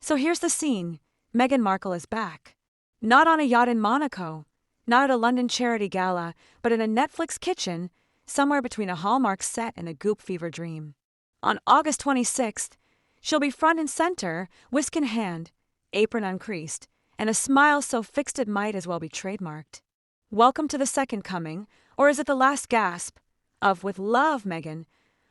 So here's the scene. Meghan Markle is back. Not on a yacht in Monaco, not at a London charity gala, but in a Netflix kitchen, somewhere between a Hallmark set and a Goop fever dream. On August 26th, she'll be front and center, whisk in hand, apron uncreased, and a smile so fixed it might as well be trademarked. Welcome to the second coming, or is it the last gasp, of With Love, Meghan,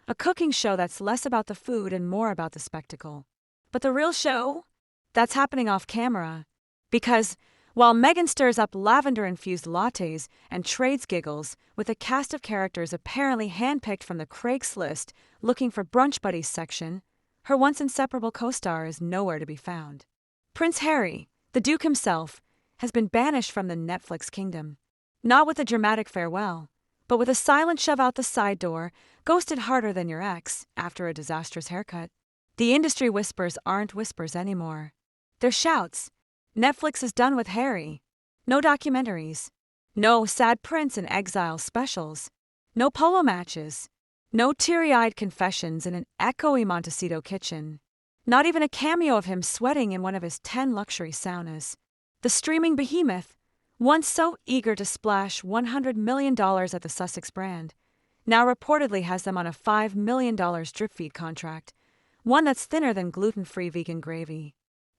a cooking show that's less about the food and more about the spectacle. But the real show? That's happening off camera. Because while Meghan stirs up lavender-infused lattes and trades giggles with a cast of characters apparently handpicked from the Craigslist looking for brunch buddies section, her once inseparable co-star is nowhere to be found. Prince Harry, the Duke himself, has been banished from the Netflix kingdom. Not with a dramatic farewell, but with a silent shove out the side door, ghosted harder than your ex after a disastrous haircut. The industry whispers aren't whispers anymore. They're shouts. Netflix is done with Harry. No documentaries. No sad prince in exile specials. No polo matches. No teary-eyed confessions in an echoey Montecito kitchen. Not even a cameo of him sweating in one of his 10 luxury saunas. The streaming behemoth, once so eager to splash $100 million at the Sussex brand, now reportedly has them on a $5 million drip feed contract, one that's thinner than gluten-free vegan gravy.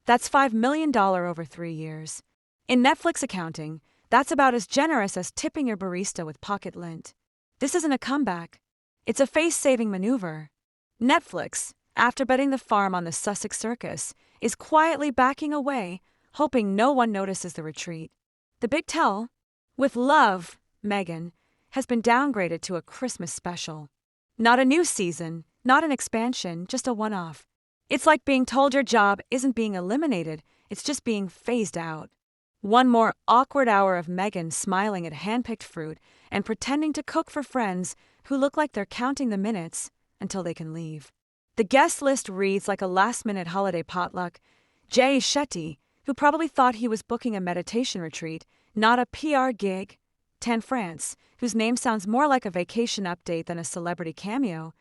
That's $5 million over 3 years. In Netflix accounting, that's about as generous as tipping your barista with pocket lint. This isn't a comeback. It's a face-saving maneuver. Netflix, after betting the farm on the Sussex circus, is quietly backing away, hoping no one notices the retreat. The big tell, With Love, Meghan, has been downgraded to a Christmas special. Not a new season, not an expansion, just a one-off. It's like being told your job isn't being eliminated, it's just being phased out. One more awkward hour of Meghan smiling at hand-picked fruit and pretending to cook for friends who look like they're counting the minutes until they can leave. The guest list reads like a last-minute holiday potluck. Jay Shetty, who probably thought he was booking a meditation retreat, not a PR gig. Tan France, whose name sounds more like a vacation update than a celebrity cameo.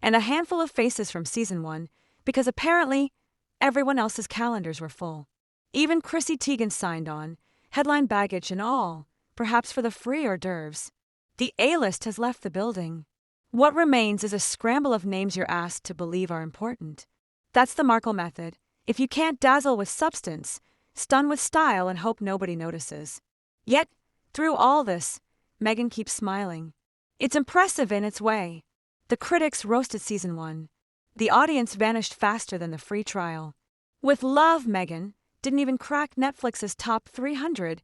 And a handful of faces from season 1, because apparently everyone else's calendars were full. Even Chrissy Teigen signed on, headline baggage and all, perhaps for the free hors d'oeuvres. The A-list has left the building. What remains is a scramble of names you're asked to believe are important. That's the Markle method. If you can't dazzle with substance, stun with style and hope nobody notices. Yet, through all this, Meghan keeps smiling. It's impressive in its way. The critics roasted season 1. The audience vanished faster than the free trial. With Love, Meghan didn't even crack Netflix's top 300,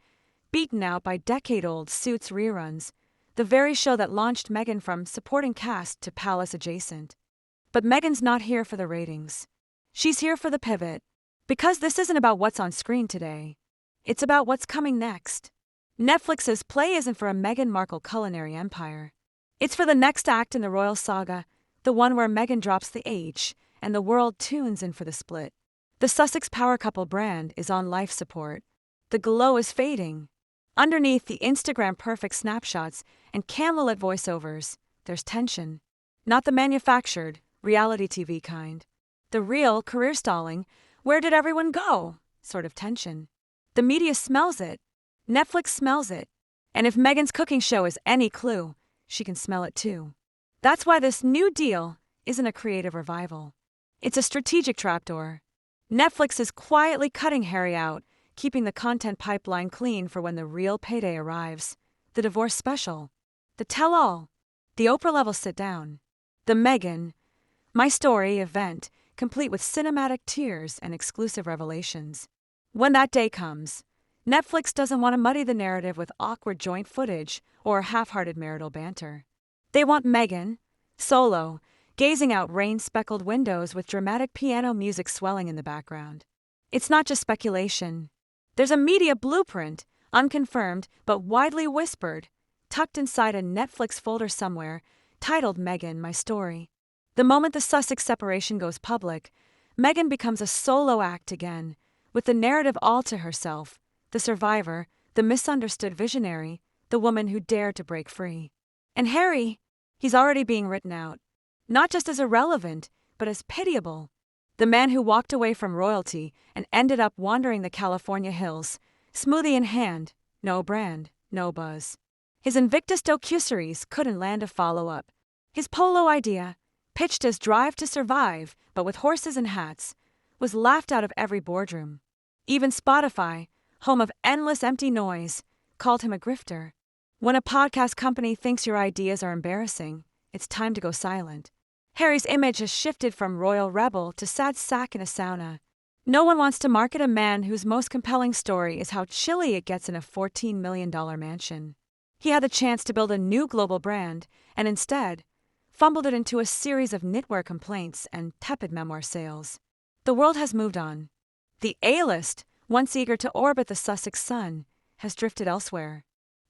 beaten out by decade-old Suits reruns, the very show that launched Meghan from supporting cast to palace adjacent. But Meghan's not here for the ratings. She's here for the pivot. Because this isn't about what's on screen today. It's about what's coming next. Netflix's play isn't for a Meghan Markle culinary empire. It's for the next act in the royal saga, the one where Meghan drops the H and the world tunes in for the split. The Sussex power couple brand is on life support. The glow is fading. Underneath the Instagram-perfect snapshots and candlelit voiceovers, there's tension. Not the manufactured, reality TV kind. The real, career-stalling, where did everyone go? Sort of tension. The media smells it. Netflix smells it. And if Meghan's cooking show is any clue, she can smell it too. That's why this new deal isn't a creative revival. It's a strategic trapdoor. Netflix is quietly cutting Harry out, keeping the content pipeline clean for when the real payday arrives. The divorce special. The tell-all. The Oprah-level sit-down. The Meghan, My Story event, complete with cinematic tears and exclusive revelations. When that day comes, Netflix doesn't want to muddy the narrative with awkward joint footage or half-hearted marital banter. They want Meghan, solo, gazing out rain-speckled windows with dramatic piano music swelling in the background. It's not just speculation. There's a media blueprint, unconfirmed but widely whispered, tucked inside a Netflix folder somewhere, titled Meghan, My Story. The moment the Sussex separation goes public, Meghan becomes a solo act again, with the narrative all to herself, the survivor, the misunderstood visionary, the woman who dared to break free. And Harry, he's already being written out. Not just as irrelevant, but as pitiable. The man who walked away from royalty and ended up wandering the California hills, smoothie in hand, no brand, no buzz. His Invictus docuseries couldn't land a follow-up. His polo idea, pitched as Drive to Survive, but with horses and hats, was laughed out of every boardroom. Even Spotify, home of endless empty noise, called him a grifter. When a podcast company thinks your ideas are embarrassing, it's time to go silent. Harry's image has shifted from royal rebel to sad sack in a sauna. No one wants to market a man whose most compelling story is how chilly it gets in a $14 million mansion. He had the chance to build a new global brand, and instead, fumbled it into a series of knitwear complaints and tepid memoir sales. The world has moved on. The A-list, once eager to orbit the Sussex sun, has drifted elsewhere.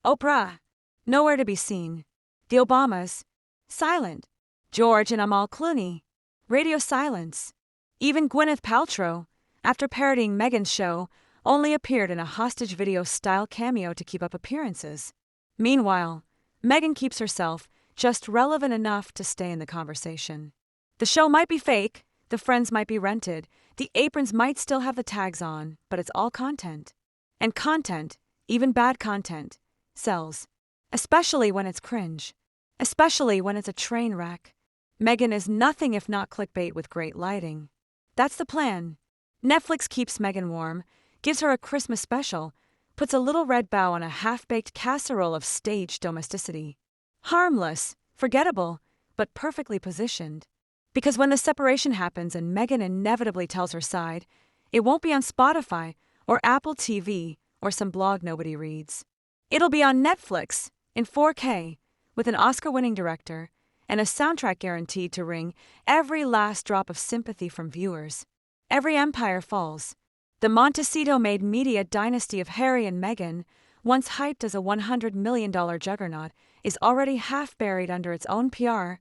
Oprah, nowhere to be seen. The Obamas, silent. George and Amal Clooney, radio silence. Even Gwyneth Paltrow, after parodying Meghan's show, only appeared in a hostage video-style cameo to keep up appearances. Meanwhile, Meghan keeps herself just relevant enough to stay in the conversation. The show might be fake, the friends might be rented, the aprons might still have the tags on, but it's all content. And content, even bad content, sells. Especially when it's cringe. Especially when it's a train wreck. Meghan is nothing if not clickbait with great lighting. That's the plan. Netflix keeps Meghan warm, gives her a Christmas special, puts a little red bow on a half-baked casserole of staged domesticity. Harmless, forgettable, but perfectly positioned. Because when the separation happens and Meghan inevitably tells her side, it won't be on Spotify or Apple TV or some blog nobody reads. It'll be on Netflix, in 4K, with an Oscar-winning director, and a soundtrack guaranteed to wring every last drop of sympathy from viewers. Every empire falls. The Montecito-made media dynasty of Harry and Meghan, once hyped as a $100 million juggernaut, is already half buried under its own PR.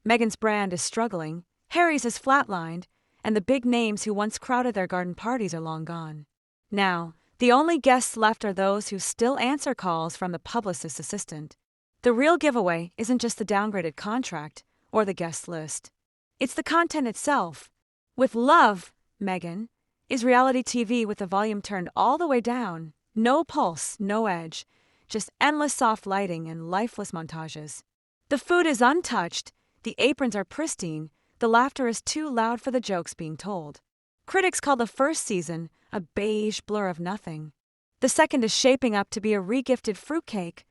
Meghan's brand is struggling, Harry's is flatlined, and the big names who once crowded their garden parties are long gone. Now, the only guests left are those who still answer calls from the publicist's assistant. The real giveaway isn't just the downgraded contract or the guest list. It's the content itself. With love, Meghan, is reality TV with the volume turned all the way down, no pulse, no edge, just endless soft lighting and lifeless montages. The food is untouched, the aprons are pristine, the laughter is too loud for the jokes being told. Critics call the first season a beige blur of nothing. The second is shaping up to be a regifted fruitcake,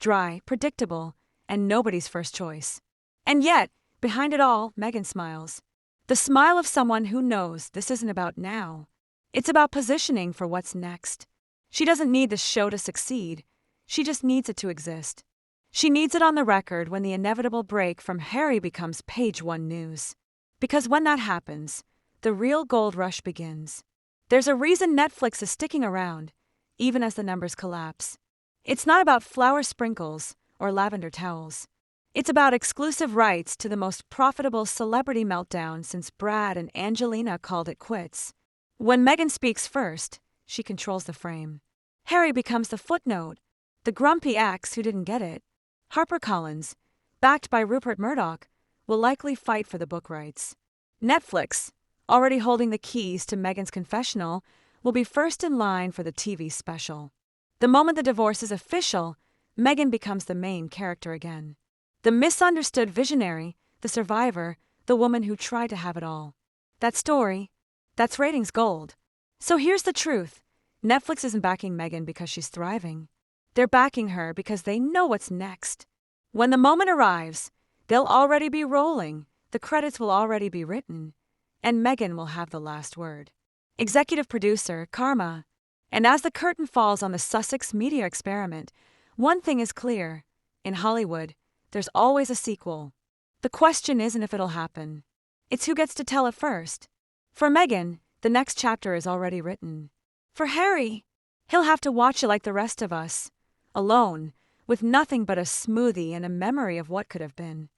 dry, predictable, and nobody's first choice. And yet, behind it all, Meghan smiles. The smile of someone who knows this isn't about now. It's about positioning for what's next. She doesn't need the show to succeed. She just needs it to exist. She needs it on the record when the inevitable break from Harry becomes page one news. Because when that happens, the real gold rush begins. There's a reason Netflix is sticking around, even as the numbers collapse. It's not about flower sprinkles or lavender towels. It's about exclusive rights to the most profitable celebrity meltdown since Brad and Angelina called it quits. When Meghan speaks first, she controls the frame. Harry becomes the footnote, the grumpy ex who didn't get it. HarperCollins, backed by Rupert Murdoch, will likely fight for the book rights. Netflix, already holding the keys to Meghan's confessional, will be first in line for the TV special. The moment the divorce is official, Meghan becomes the main character again. The misunderstood visionary, the survivor, the woman who tried to have it all. That story, that's ratings gold. So here's the truth. Netflix isn't backing Meghan because she's thriving. They're backing her because they know what's next. When the moment arrives, they'll already be rolling, the credits will already be written, and Meghan will have the last word. Executive producer, Karma. And as the curtain falls on the Sussex media experiment, one thing is clear. In Hollywood, there's always a sequel. The question isn't if it'll happen. It's who gets to tell it first. For Meghan, the next chapter is already written. For Harry, he'll have to watch it like the rest of us. Alone, with nothing but a smoothie and a memory of what could have been.